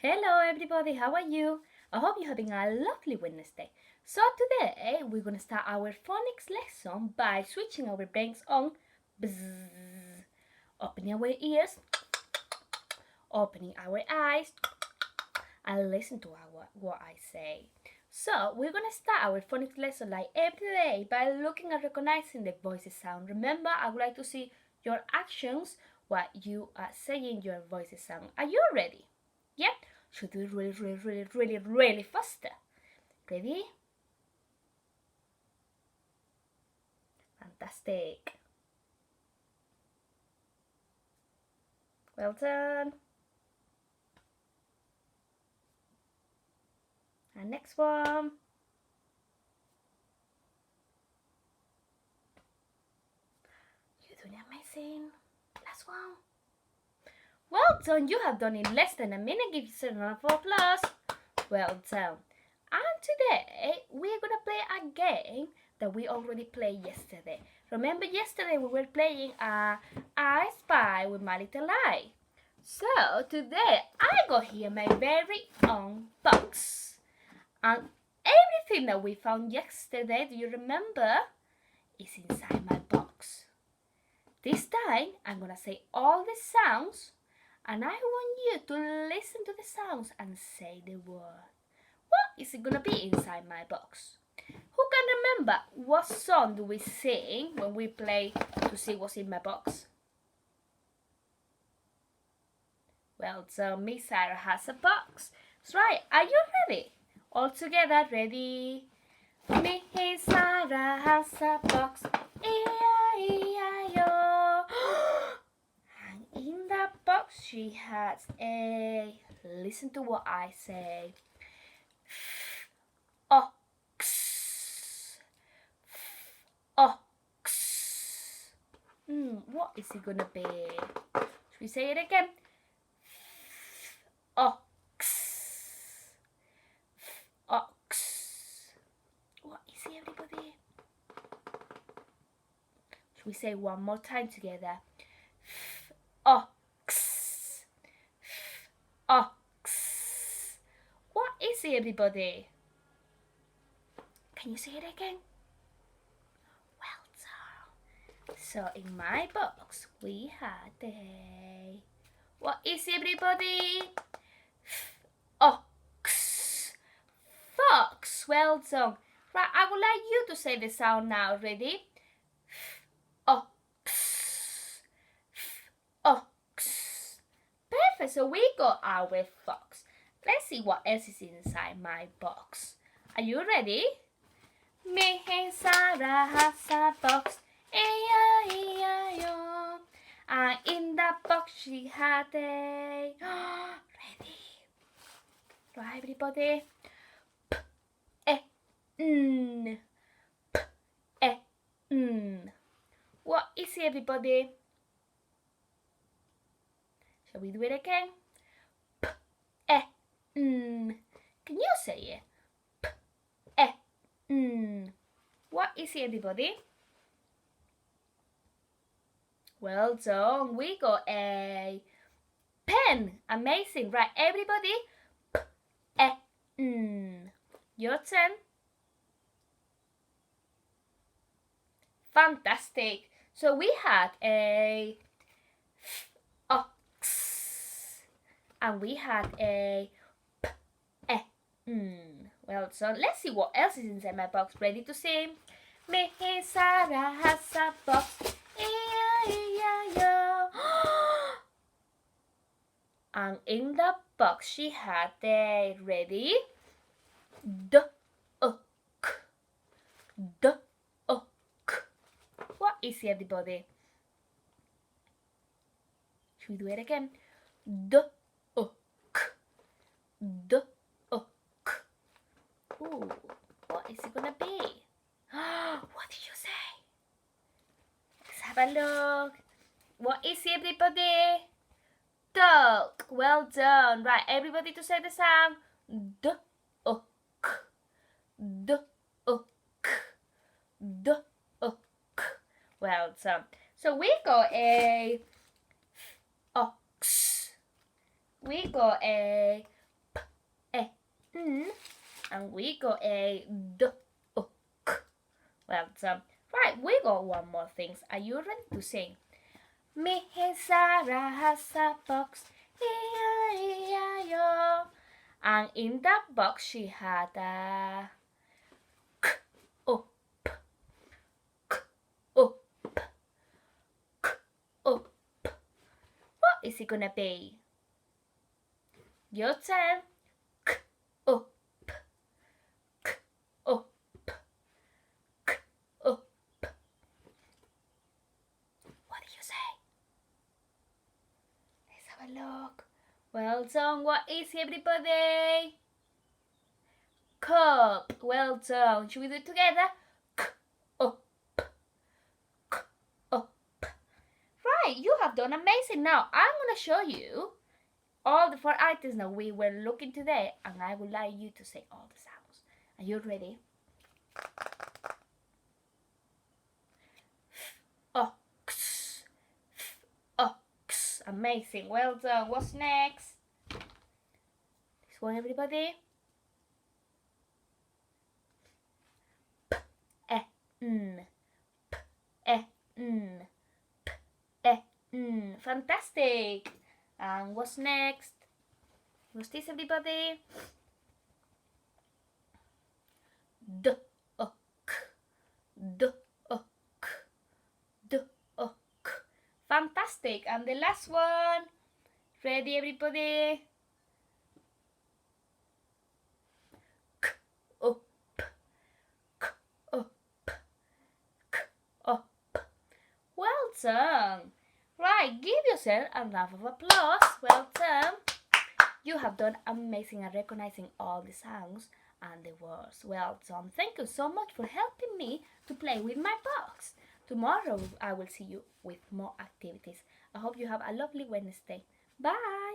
Hello everybody, how are you? I hope you're having a lovely Wednesday. So today we're gonna start our phonics lesson by switching our brains on, bzzz, opening our ears, opening our eyes, and listen to what I say. So we're gonna start our phonics lesson like every day by looking and recognizing the voices sound. Remember, I would like to see your actions, what you are saying your voices sound. Are you ready? Yeah? Should do it really faster. Ready? Fantastic. Well done. And next one. You're doing amazing. Last one. Well done. You have done in less than a minute. Give yourself a round of applause. Well done. And today we're gonna play a game that we already played yesterday. Remember yesterday we were playing I Spy with My Little Lie. So today I got here my very own box. And everything that we found yesterday, do you remember, is inside my box. This time I'm gonna say all the sounds and I want you to listen to the sounds and say the word. What is it gonna be inside my box? Who can remember what song do we sing when we play to see what's in my box? Well, so Miss Sarah has a box. That's right. Are you ready? All together, ready? Miss Sarah has a box. E-I-E-I-O. And in that box she has a... Listen to what I say. Ox. Ox. What is it gonna be? Should we say it again? Ox. Ox. What is it, everybody? Should we say one more time together? Ox. Ox. What is it, everybody? Can you say it again? Well done. So in my box we had a... What is it, everybody? Ox. Fox. Well done. Right, I would like you to say the sound now. Ready? Ox. Ox. Perfect. So we got our fox. Let's see what else is inside my box. Are you ready? Me and Sarah has a box. E-I-E-I-O. And in that box she had a... Ready? Right, everybody? P-E-N. P-E-N. What is it, everybody? Shall we do it again? P-E-N. Can you say it? P-E-N. What is it, everybody? Well done. We got a pen. Amazing. Right, everybody? P-E-N. Your turn. Fantastic. So we had a ox. And we had a P-E-N. Well done. Let's see what else is inside my box. Ready to sing? Me and Sarah has a box. E-I-E-I-O. And in the box she had a... Ready? D-O-K. D-O-K. What is it, everybody? Should we do it again? D-O-K. D-O-K. Ooh, what is it gonna be? What did you say? Let's have a look. What is it, everybody? Duck. Well done. Right, everybody to say the sound. D-O-K. D-O-K. D-O-K. Well done. So we got a ox. We got a N, and we got a D, O, K. Well done. Right, we got one more thing. Are you ready to sing? Miss Sarah has a box, E-I-E-I-O. And in that box she had a K, O, P, K, O, P, K, O, P. What is it gonna be? Your turn. K, O, P, K, O, P, K, O, P. What did you say? Let's have a look. Well done. What is it, everybody? Cup. Well done. Should we do it together? K, O, P, K, O, P. Right, you have done amazing. Now, I'm going to show you all the 4 items that we were looking today, and I would like you to say all the sounds. Are you ready? Ox. Ox. Amazing. Well done. What's next? This one, everybody. P-E-N. P-E-N. P-E-N. Fantastic. And what's next? What's this, everybody? D-O-K. D-O-K. D-O-K. Fantastic. And the last one. Ready, everybody? K-O-P. K-O-P. K-O-P. Well done. Right, give yourself a round of applause. Well done. You have done amazing at recognizing all the sounds and the words. Well done. Thank you so much for helping me to play with my box. Tomorrow I will see you with more activities. I hope you have a lovely Wednesday. Bye.